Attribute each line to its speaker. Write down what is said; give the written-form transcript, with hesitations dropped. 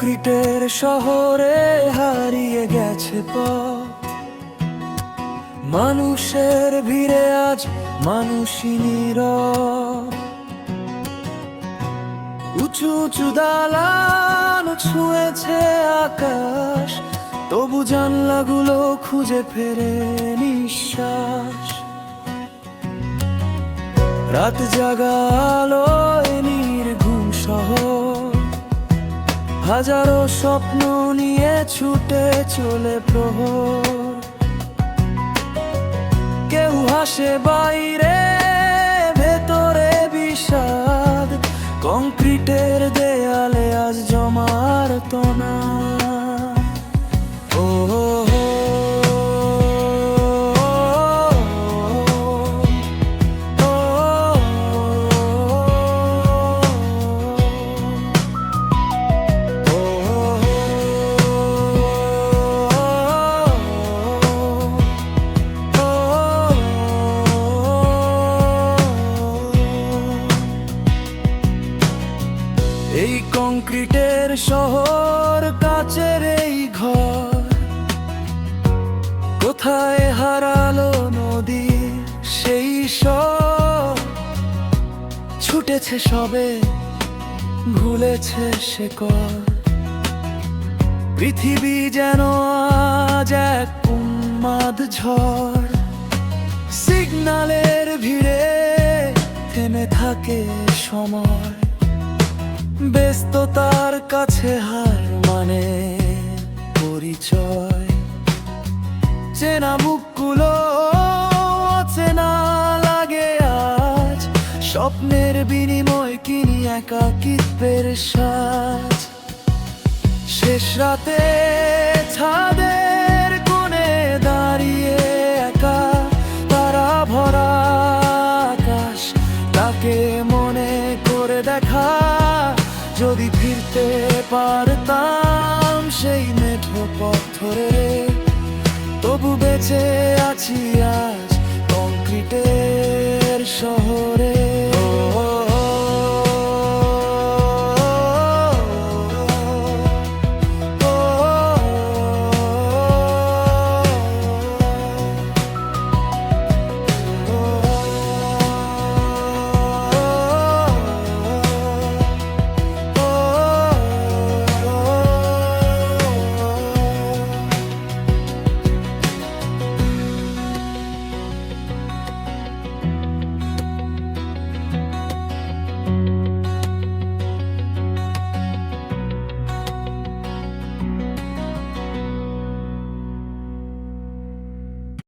Speaker 1: কংক্রিটের শহরে হারিয়ে গেছে পথ, মানুষের ভিড়ে আজ মানুষই নীরব। উঁচু উঁচু দালান ছুঁয়েছে আকাশ, তবু জানলাগুলো খুঁজে ফেরে নিঃশ্বাস। রাত জাগা আলোয় নির্ঘুম শহর, হাজারো স্বপ্ন নিয়ে ছুটে চলে প্রহর। কেউ হাসে বাইরে, ভেতরে বিষাদ, কংক্রিটের দেয়ালে আজ জমার তোনা। ও এই কংক্রিটের শহর, কাচের এই ঘর, কোথায় হারালো নদী সেই সব? ছুটেছে সবে, ভুলেছে শেকড়। পৃথিবী যেন আজ এক উন্মাদ ঝড়, সিগন্যালের ভিড়ে থেমে থাকে সময়। ব্যস্ততার কাছে হার মানে পরিচয়। চেনা মুখগুলো চেনা লাগে আজ, স্বপ্নের বিনিময় কিনি একাকিত্বের সাজ। শেষ রাতে ছাদের কোণে দাঁড়িয়ে একা, তারা ভরা আকাশ, তাকে মনে করে দেখা। যদি ফিরতে পারতাম সেই মেঠো পথ ধরে, তবু বেঁচে আছি আজ কংক্রিটের শহরে।